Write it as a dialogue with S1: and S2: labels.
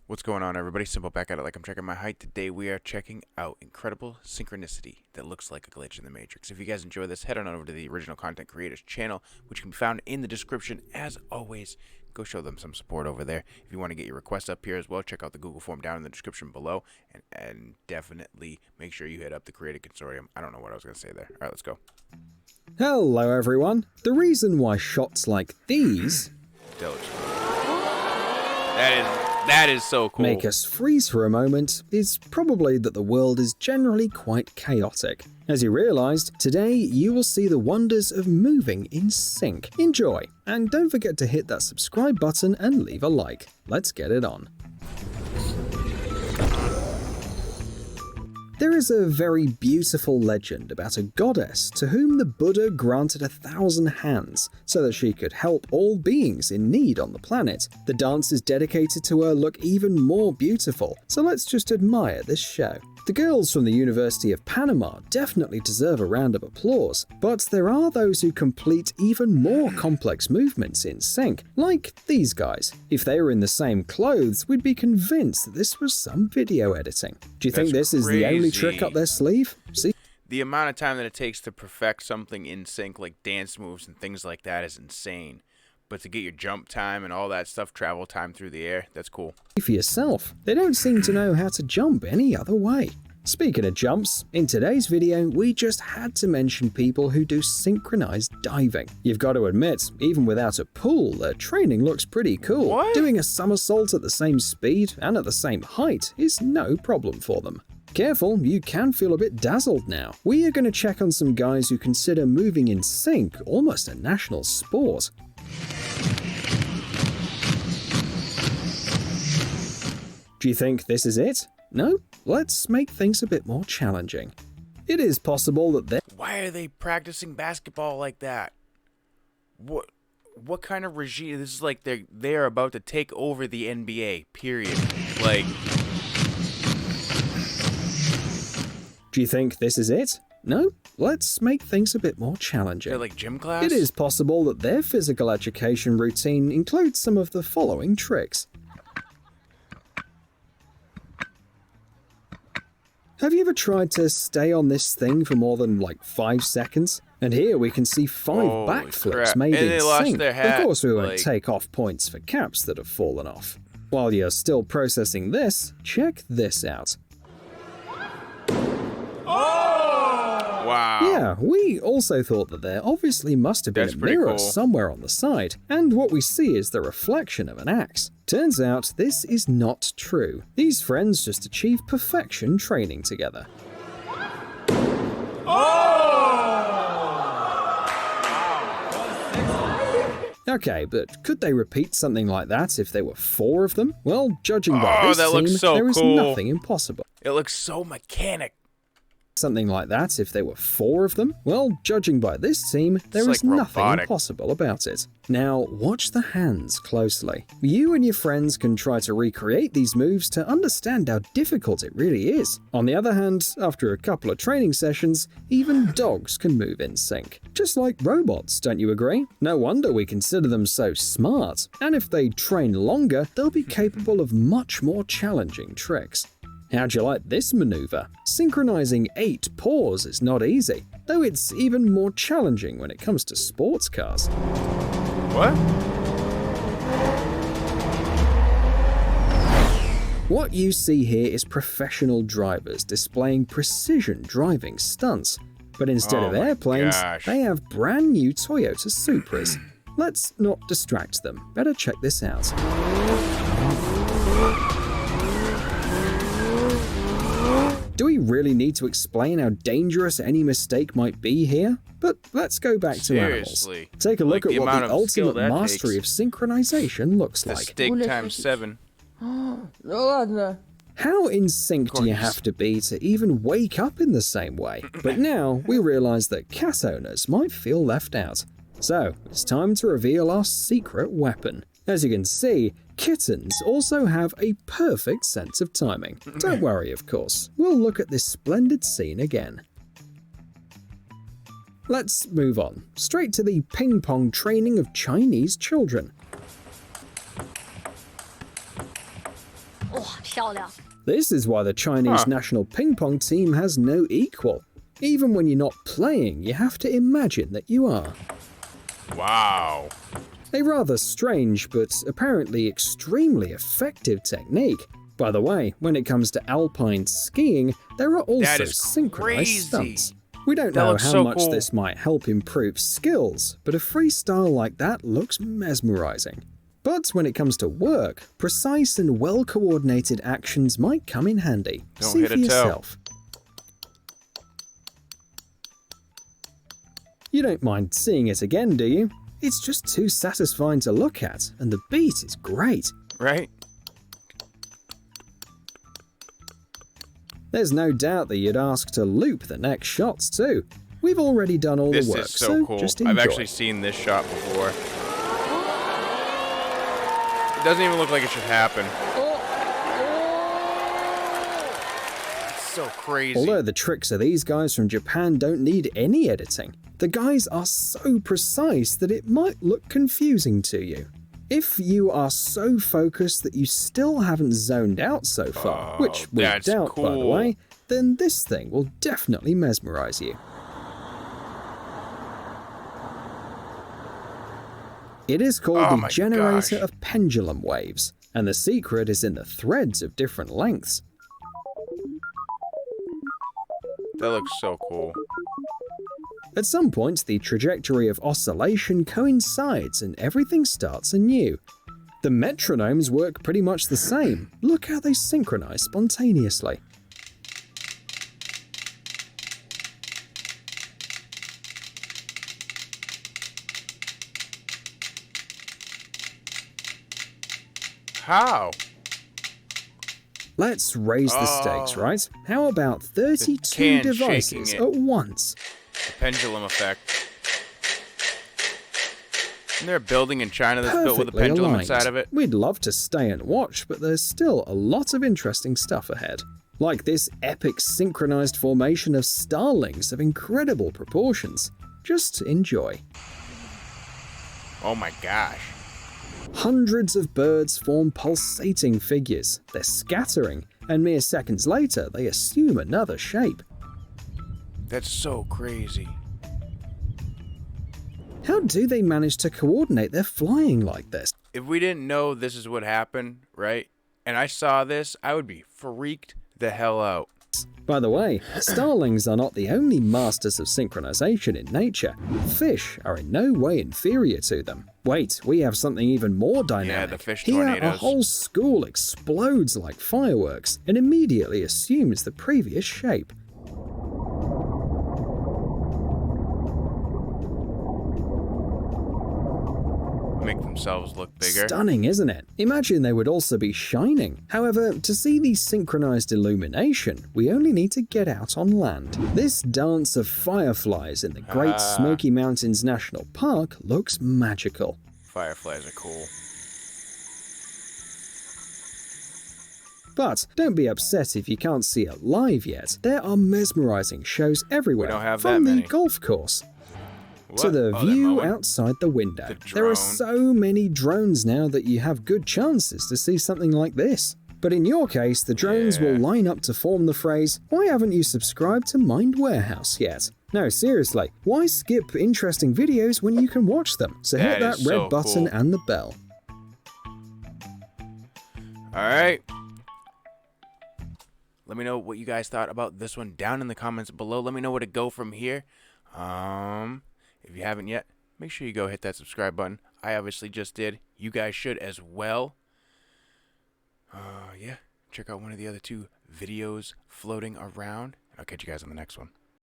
S1: What's going on, everybody? Simple back at it like I'm checking my height. Today we are checking out incredible synchronicity that looks like a glitch in the Matrix. If you guys enjoy this, head on over to the original content creators channel, which can be found in the description. As always, go show them some support over there. If you want to get your requests up here as well, check out the Google form down in the description below, and definitely make sure you hit up the Creative Consortium. I don't know what I was going to say there. All right, let's go.
S2: Hello everyone. The reason why shots like these
S1: That is so cool.
S2: make us freeze for a moment is probably that the world is generally quite chaotic. As you realized, today you will see the wonders of moving in sync. Enjoy, and don't forget to hit that subscribe button and leave a like. Let's get it on. There is a very beautiful legend about a goddess to whom the Buddha granted 1,000 hands so that she could help all beings in need on the planet. The dances dedicated to her look even more beautiful, so let's just admire this show. The girls from the University of Panama definitely deserve a round of applause, but there are those who complete even more complex movements in sync, like these guys. If they were in the same clothes, we'd be convinced that this was some video editing. Do you think this is the only trick up their sleeve? See?
S1: The amount of time that it takes to perfect something in sync, like dance moves and things like that, is insane. But to get your jump time and all that stuff, travel time through the air, that's cool.
S2: For yourself, they don't seem to know how to jump any other way. Speaking of jumps, in today's video, we just had to mention people who do synchronized diving. You've got to admit, even without a pool, their training looks pretty cool.
S1: What?
S2: Doing a somersault at the same speed and at the same height is no problem for them. Careful, you can feel a bit dazzled now. We are going to check on some guys who consider moving in sync almost a national sport. Do you think this is it? No? Let's make things a bit more challenging. It is possible that they...
S1: Why are they practicing basketball like that? What kind of regime? This is like they're about to take over the NBA, period. Like...
S2: Do you think this is it? No? Let's make things a bit more challenging.
S1: They're like gym class?
S2: It is possible that their physical education routine includes some of the following tricks. Have you ever tried to stay on this thing for more than like 5 seconds? And here we can see 5
S1: Holy
S2: backflips
S1: crap.
S2: made
S1: And
S2: in
S1: they lost
S2: sync.
S1: their hat,
S2: Of course we won't
S1: like...
S2: take off points for caps that have fallen off. While you're still processing this, check this out.
S1: Wow.
S2: Yeah, we also thought that there obviously must have been
S1: That's
S2: a
S1: pretty
S2: mirror
S1: cool.
S2: somewhere on the side, and what we see is the reflection of an axe. Turns out this is not true. These friends just achieved perfection training together. Okay, but could they repeat something like that if there were 4 of them? Well, judging by this
S1: that looks
S2: scene,
S1: so
S2: there is
S1: cool.
S2: nothing impossible.
S1: It looks so mechanic.
S2: Something like that if there were 4 of them? Well, judging by this team, there is
S1: like
S2: nothing
S1: robotic.
S2: impossible about it. Now, watch the hands closely. You and your friends can try to recreate these moves to understand how difficult it really is. On the other hand, after a couple of training sessions, even dogs can move in sync. Just like robots, don't you agree? No wonder we consider them so smart. And if they train longer, they'll be capable of much more challenging tricks. How'd you like this maneuver? Synchronizing 8 paws is not easy, though it's even more challenging when it comes to sports cars.
S1: What?
S2: What you see here is professional drivers displaying precision driving stunts, but instead
S1: Oh
S2: of
S1: my
S2: airplanes,
S1: gosh.
S2: they have brand new Toyota Supras. Let's not distract them, better check this out. Do we really need to explain how dangerous any mistake might be here? But let's go back to animals.
S1: Seriously.
S2: Take a look
S1: Like
S2: at
S1: the
S2: what
S1: amount
S2: the
S1: of skill
S2: ultimate
S1: that
S2: mastery
S1: takes.
S2: of synchronization looks
S1: The
S2: like.
S1: steak times 7.
S3: No ładne.
S2: How in sync do you
S1: Gorgeous.
S2: have to be to even wake up in the same way? But now we realize that cat owners might feel left out. So it's time to reveal our secret weapon. As you can see, kittens also have a perfect sense of timing. Don't worry, of course. We'll look at this splendid scene again. Let's move on, straight to the ping pong training of Chinese children.
S4: 漂亮。
S2: This is why the Chinese national ping pong team has no equal. Even when you're not playing, you have to imagine that you are.
S1: Wow.
S2: A rather strange but apparently extremely effective technique. By the way, when it comes to alpine skiing, there are also
S1: is
S2: synchronized
S1: crazy.
S2: stunts. We don't
S1: That
S2: know
S1: looks
S2: how
S1: so
S2: much
S1: cool.
S2: this might help improve skills, but a freestyle like that looks mesmerizing. But when it comes to work, precise and well-coordinated actions might come in handy.
S1: Don't
S2: See
S1: hit
S2: for
S1: a toe.
S2: yourself. You don't mind seeing it again, do you? It's just too satisfying to look at, and the beat is great.
S1: Right?
S2: There's no doubt that you'd ask to loop the next shots too. We've already done all
S1: This
S2: the work,
S1: is so cool.
S2: just enjoy.
S1: I've actually seen this shot before. It doesn't even look like it should happen. It's so crazy.
S2: Although the tricks of these guys from Japan don't need any editing, the guys are so precise that it might look confusing to you. If you are so focused that you still haven't zoned out so far, which we
S1: that's
S2: doubt by the
S1: cool.
S2: way, then this thing will definitely mesmerize you. It is called
S1: Oh
S2: the
S1: my
S2: generator
S1: gosh.
S2: of pendulum waves, and the secret is in the threads of different lengths.
S1: That looks so cool.
S2: At some point, the trajectory of oscillation coincides and everything starts anew. The metronomes work pretty much the same. Look how they synchronize spontaneously.
S1: How?
S2: Let's raise the stakes, right? How about 32
S1: can
S2: devices
S1: shaking it.
S2: at once?
S1: The pendulum effect. Isn't there a building in China that's built with a
S2: Perfectly
S1: pendulum
S2: aligned.
S1: inside of it?
S2: We'd love to stay and watch, but there's still a lot of interesting stuff ahead. Like this epic synchronized formation of starlings of incredible proportions. Just enjoy.
S1: Oh my gosh.
S2: Hundreds of birds form pulsating figures. They're scattering, and mere seconds later they assume another shape.
S1: That's so crazy.
S2: How do they manage to coordinate their flying like this?
S1: If we didn't know this is what happened, right? And I saw this, I would be freaked the hell out.
S2: By the way, starlings are not the only masters of synchronization in nature. Fish are in no way inferior to them. Wait, we have something even more dynamic.
S1: the fish
S2: Here, a
S1: tornadoes.
S2: whole school explodes like fireworks and immediately assumes the previous shape.
S1: Make themselves look bigger.
S2: Stunning, isn't it? Imagine they would also be shining. However, to see the synchronized illumination, we only need to get out on land. This dance of fireflies in the Great Smoky Mountains National Park looks magical.
S1: Fireflies are cool.
S2: But don't be upset if you can't see it live yet. There are mesmerizing shows everywhere,
S1: We don't have
S2: from
S1: that
S2: the
S1: many.
S2: golf course
S1: What?
S2: to the
S1: Oh, they're
S2: view
S1: mowing?
S2: outside the window.
S1: The
S2: There are
S1: drone.
S2: so many drones now that you have good chances to see something like this. But in your case, the drones will
S1: Yeah.
S2: line up to form the phrase, "Why haven't you subscribed to Mind Warehouse yet?" No, seriously, why skip interesting videos when you can watch them? So hit
S1: That
S2: that
S1: is
S2: red
S1: so
S2: button
S1: cool.
S2: and the bell.
S1: Alright. Let me know what you guys thought about this one down in the comments below. Let me know where to go from here. If you haven't yet, make sure you go hit that subscribe button. I obviously just did. You guys should as well. Yeah, check out one of the other two videos floating around. I'll catch you guys on the next one.